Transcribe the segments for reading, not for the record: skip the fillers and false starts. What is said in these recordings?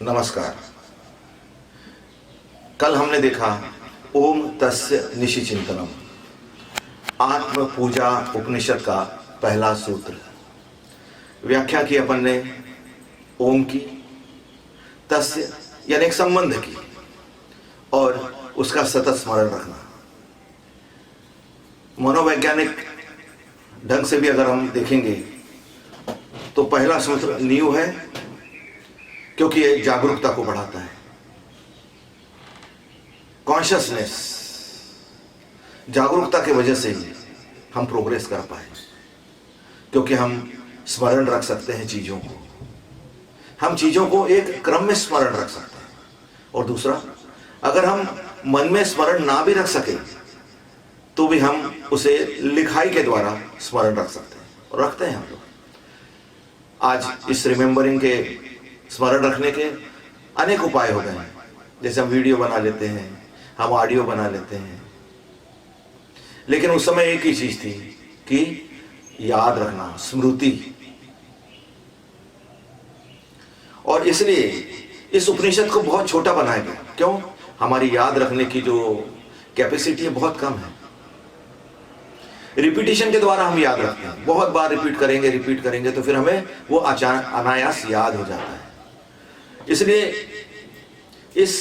नमस्कार। कल हमने देखा ओम तस्य निशिचिंतनम, आत्म पूजा उपनिषद का पहला सूत्र। व्याख्या की अपन ने ओम की, तस्य यानी एक संबंध की, और उसका सतत स्मरण रखना। मनोवैज्ञानिक ढंग से भी अगर हम देखेंगे तो पहला सूत्र नींव है, क्योंकि ये जागरूकता को बढ़ाता है। कॉन्शियसनेस, जागरूकता की वजह से ही हम प्रोग्रेस कर पाए, क्योंकि हम स्मरण रख सकते हैं चीजों को, हम चीजों को एक क्रम में स्मरण रख सकते हैं। और दूसरा, अगर हम मन में स्मरण ना भी रख सके तो भी हम उसे लिखाई के द्वारा स्मरण रख सकते हैं, और रखते हैं हम लोग। आज इस रिमेंबरिंग के, स्मरण रखने के अनेक उपाय हो गए हैं। जैसे हम वीडियो बना लेते हैं, हम ऑडियो बना लेते हैं, लेकिन उस समय एक ही चीज थी कि याद रखना, स्मृति। और इसलिए इस उपनिषद को बहुत छोटा बनाया गया। क्यों? हमारी याद रखने की जो कैपेसिटी है बहुत कम है। रिपीटिशन के द्वारा हम याद रखते हैं, बहुत बार रिपीट करेंगे तो फिर हमें वो अनायास याद हो जाता है। इसलिए इस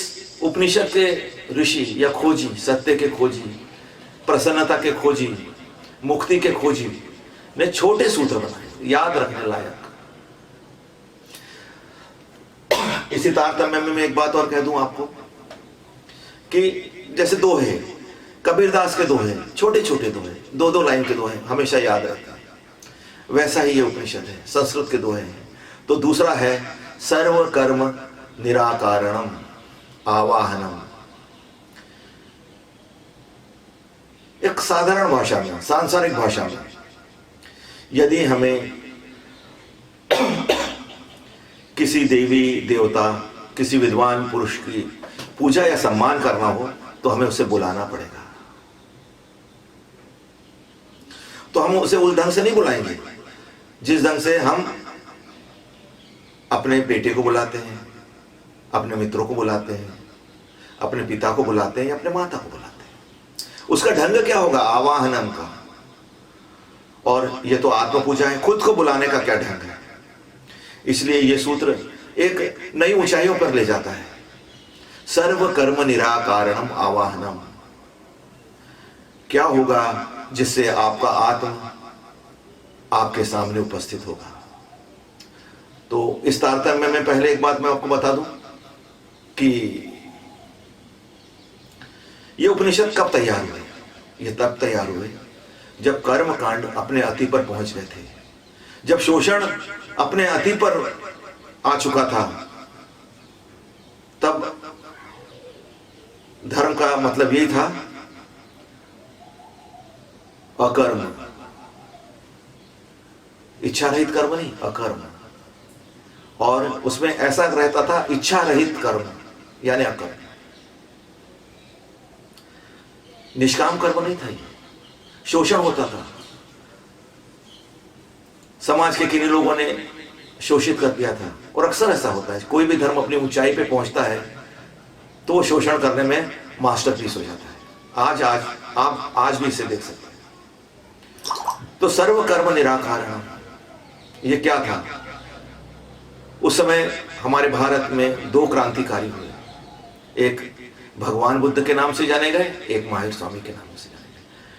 उपनिषद के ऋषि या खोजी, सत्य के खोजी, प्रसन्नता के खोजी, मुक्ति के खोजी ने छोटे सूत्र बनाए, याद रखने लायक। इसी तारतम्य में मैं एक बात और कह दूं आपको कि जैसे दोहे, कबीरदास के दोहे, छोटे छोटे दोहे, दो लाइन के दोहे हमेशा याद रहते हैं, वैसा ही ये उपनिषद है, संस्कृत के दोहे हैं। तो दूसरा है सर्व कर्म निराकारणम आवाहनम। एक साधारण भाषा में, सांसारिक भाषा में, यदि हमें किसी देवी देवता, किसी विद्वान पुरुष की पूजा या सम्मान करना हो तो हमें उसे बुलाना पड़ेगा। तो हम उसे उस ढंग से नहीं बुलाएंगे जिस ढंग से हम अपने बेटे को बुलाते हैं, अपने मित्रों को बुलाते हैं, अपने पिता को बुलाते हैं या अपने माता को बुलाते हैं। उसका ढंग क्या होगा? आवाहनम का। और यह तो आत्म पूजा है, खुद को बुलाने का क्या ढंग है? इसलिए यह सूत्र एक नई ऊंचाइयों पर ले जाता है। सर्व कर्म निराकारणम आवाहनम। क्या होगा जिससे आपका आत्म आपके सामने उपस्थित होगा? तो इस तारतम्य में पहले एक बात मैं आपको बता दूं कि ये उपनिषद कब तैयार हुए? ये तब तैयार हुए जब कर्म कांड अपने अति पर पहुंच गए थे, जब शोषण अपने अति पर आ चुका था। तब धर्म का मतलब यही था अकर्म, इच्छा रहित कर्म नहीं, अकर्म। और उसमें ऐसा रहता था इच्छा रहित कर्म यानी अकर्म, निष्काम कर्म नहीं था। ये शोषण होता था, समाज के किन्हीं लोगों ने शोषित कर दिया था। और अक्सर ऐसा होता है, कोई भी धर्म अपनी ऊंचाई पे पहुंचता है तो वो शोषण करने में मास्टरपीस हो जाता है। आप आज भी इसे देख सकते हैं। तो सर्व कर्म निराकारण, ये क्या था? उस समय हमारे भारत में दो क्रांतिकारी हुए, एक भगवान बुद्ध के नाम से जाने गए, एक माहिर स्वामी के नाम से जाने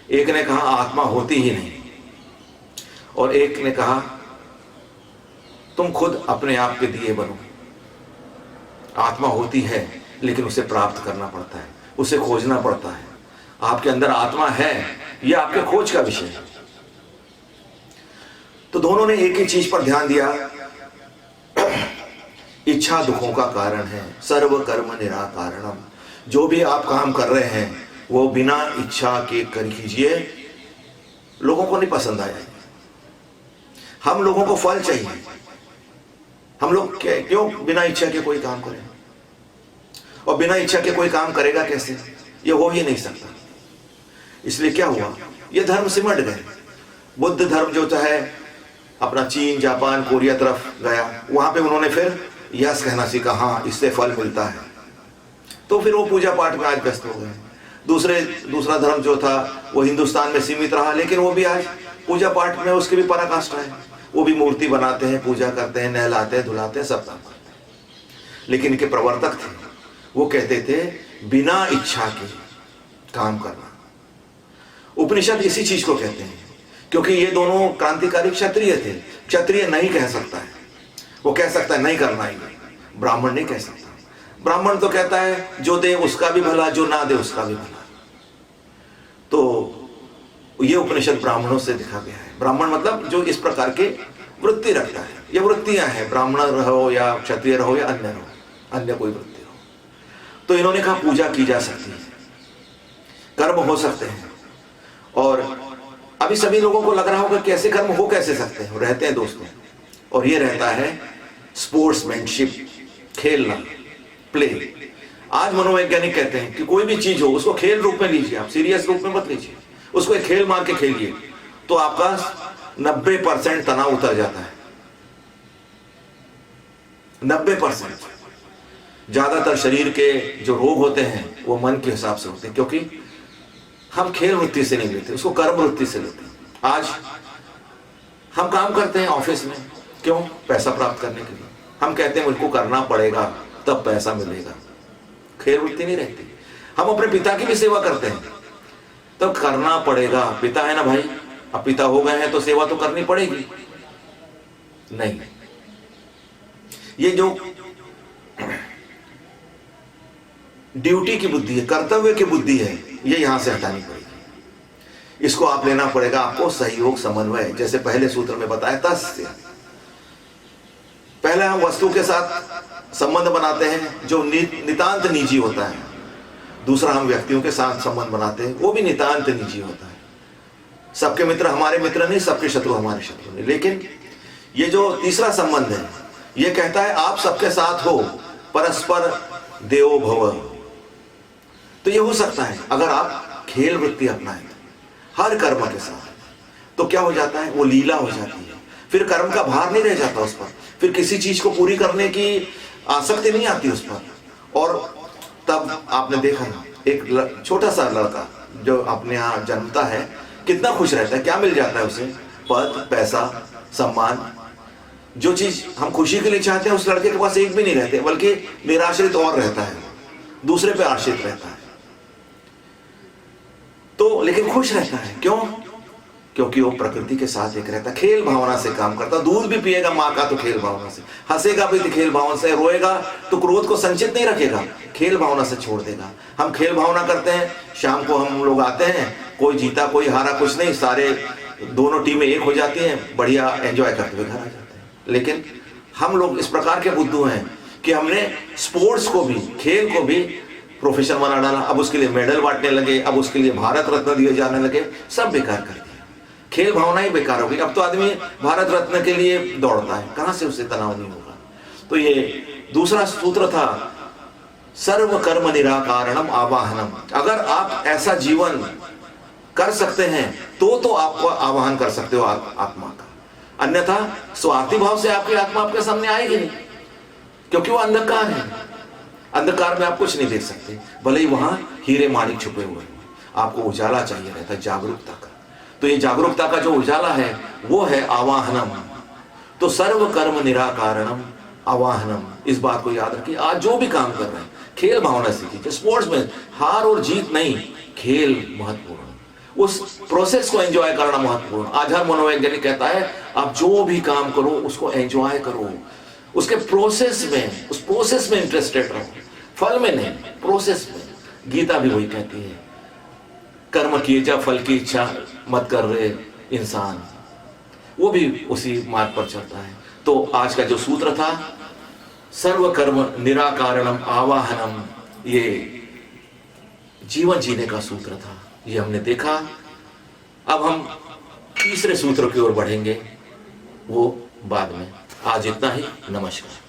गए। एक ने कहा आत्मा होती ही नहीं, और एक ने कहा तुम खुद अपने आप के दिए बनो। आत्मा होती है लेकिन उसे प्राप्त करना पड़ता है, उसे खोजना पड़ता है। आपके अंदर आत्मा है, यह आपके खोज का विषय है। तो दोनों ने एक ही चीज पर ध्यान दिया, इच्छा दुखों का कारण है। सर्व कर्म निराकारणम। जो भी आप काम कर रहे हैं वो बिना इच्छा के कर कीजिए, लोगों को नहीं पसंद आया। हम लोगों को फल चाहिए। हम लोग क्यों बिना इच्छा के कोई काम करें? और बिना इच्छा के कोई काम करेगा कैसे? ये हो ही नहीं सकता। इसलिए क्या हुआ, ये धर्म सिमट गए। बुद्ध धर्म जो है अपना चीन, जापान, कोरिया तरफ गया, वहां पे उन्होंने फिर यस कहना सीखा, हाँ इससे फल मिलता है, तो फिर वो पूजा पाठ में आज व्यस्त हो गए। दूसरा धर्म जो था वो हिंदुस्तान में सीमित रहा, लेकिन वो भी आज पूजा पाठ में उसकी भी पराकाष्ठा है। वो भी मूर्ति बनाते हैं, पूजा करते हैं, नहलाते हैं, धुलाते हैं, सब काम करते हैं। लेकिन इनके प्रवर्तक थे, वो कहते थे बिना इच्छा के काम करना। उपनिषद इसी चीज को कहते हैं, क्योंकि ये दोनों क्रांतिकारी क्षत्रिय थे। क्षत्रिय नहीं कह सकता है, वो कह सकता है नहीं करना ही, ब्राह्मण नहीं कह सकता। ब्राह्मण तो कहता है जो दे उसका भी भला, जो ना दे उसका भी भला। तो ये उपनिषद ब्राह्मणों से लिखा गया है। ब्राह्मण मतलब जो इस प्रकार के वृत्ति रखता है। ये वृत्तियां हैं, ब्राह्मण रहो या क्षत्रिय रहो या अन्य रहो, अन्य कोई वृत्ति हो। तो इन्होंने कहा पूजा की जा सकती है, कर्म हो सकते हैं। और अभी सभी लोगों को लग रहा होगा कैसे कर्म हो कैसे सकते हैं, रहते हैं दोस्तों, और ये रहता है स्पोर्ट्समैनशिप, खेलना, प्ले। आज मनोवैज्ञानिक कहते हैं कि कोई भी चीज हो उसको खेल रूप में लीजिए, आप सीरियस रूप में मत लीजिए, उसको एक खेल मान के खेलिए, तो आपका 90% तनाव उतर जाता है। 90%। ज्यादातर शरीर के जो रोग होते हैं वो मन के हिसाब से होते हैं, क्योंकि हम खेल वृत्ति से नहीं लेते, उसको कर्म वृत्ति से लेते हैं। आज हम काम करते हैं ऑफिस में, क्यों? पैसा प्राप्त करने के लिए। हम कहते हैं मुझको करना पड़ेगा तब पैसा मिलेगा, खेल वृत्ति नहीं रहती। हम अपने पिता की भी सेवा करते हैं, तब करना पड़ेगा, पिता है ना भाई, अब पिता हो गए हैं तो सेवा तो करनी पड़ेगी। नहीं, ये जो ड्यूटी की बुद्धि है, कर्तव्य की बुद्धि है, ये यहां से हटानी पड़ेगी। इसको आप लेना पड़ेगा, आपको सहयोग समन्वय, जैसे पहले सूत्र में बताया तस्य। पहले हम वस्तु के साथ संबंध बनाते हैं जो नितांत निजी होता है। दूसरा हम व्यक्तियों के साथ संबंध बनाते हैं, वो भी नितांत निजी होता है। सबके मित्र हमारे मित्र नहीं, सबके शत्रु हमारे शत्रु नहीं। लेकिन ये जो तीसरा संबंध है, ये कहता है आप सबके साथ हो, परस्पर देवो भव। तो ये हो सकता है अगर आप खेल वृत्ति अपनाएं हर कर्म के साथ, तो क्या हो जाता है, वो लीला हो जाती है। फिर कर्म का भार नहीं रह जाता उस पर, फिर किसी चीज को पूरी करने की आसक्ति नहीं आती उस पर। और तब आपने देखा ना, एक छोटा सा लड़का जो अपने यहाँ जन्मता है कितना खुश रहता है, क्या मिल जाता है उसे? पद, पैसा, सम्मान। जो चीज हम खुशी के लिए चाहते हैं उस लड़के के पास एक भी नहीं रहते, बल्कि निराश्रित और रहता है, दूसरे पे आश्रित रहता है। तो लेकिन खुश रहता है, क्यों? क्योंकि वो प्रकृति के साथ एक रहता, खेल भावना से काम करता। दूध भी पिएगा माँ का तो खेल भावना से, हंसेगा भी तो खेल भावना से, रोएगा तो क्रोध को संचित नहीं रखेगा, खेल भावना से छोड़ देगा। हम खेल भावना करते हैं, शाम को हम लोग आते हैं, कोई जीता कोई हारा कुछ नहीं, सारे दोनों टीमें एक हो जाती हैं, बढ़िया एंजॉय करते हुए घर आ जाते हैं। लेकिन हम लोग इस प्रकार के बुद्धू हैं कि हमने स्पोर्ट्स को भी, खेल को भी प्रोफेशन बना डाला। अब उसके लिए मेडल बांटने लगे, अब उसके लिए भारत रत्न दिए जाने लगे, सब बेकार कर दिया। खेल भावना ही बेकार हो गई। अब तो आदमी भारत रत्न के लिए दौड़ता है, कहां से उसे तनाव नहीं होगा। तो ये दूसरा सूत्र था, सर्व कर्म निराकारणम आवाहनम। अगर आप ऐसा जीवन कर सकते हैं तो आपको आवाहन कर सकते हो आत्मा का, अन्यथा स्वार्थी भाव से आपकी आत्मा आपके सामने आएगी नहीं, क्योंकि वो अंधकार है। अंधकार में आप कुछ नहीं देख सकते, भले ही वहां हीरे माणिक छुपे हुए हैं। आपको उजाला चाहिए रहता है, जागरूकता का। तो ये जागरूकता का जो उजाला है वो है आवाहनम। तो सर्व कर्म निराकारणम आवाहनम, इस बात को याद रखिए। आज जो भी काम कर रहे हैं खेल भावना सीखिए। स्पोर्ट्स में हार और जीत नहीं, खेल महत्वपूर्ण, उस प्रोसेस को एंजॉय करना महत्वपूर्ण। आज हर मनोवैज्ञानिक कहता है आप जो भी काम करो उसको एंजॉय करो, उसके प्रोसेस में, उस प्रोसेस में इंटरेस्टेड रहो, फल में नहीं, प्रोसेस में। गीता भी वही कहती है, कर्म किए जा फल की इच्छा मत कर रहे इंसान, वो भी उसी मार्ग पर चलता है। तो आज का जो सूत्र था सर्व कर्म निराकारणम आवाहनम, ये जीवन जीने का सूत्र था, ये हमने देखा। अब हम तीसरे सूत्र की ओर बढ़ेंगे, वो बाद में। आज इतना ही, नमस्कार।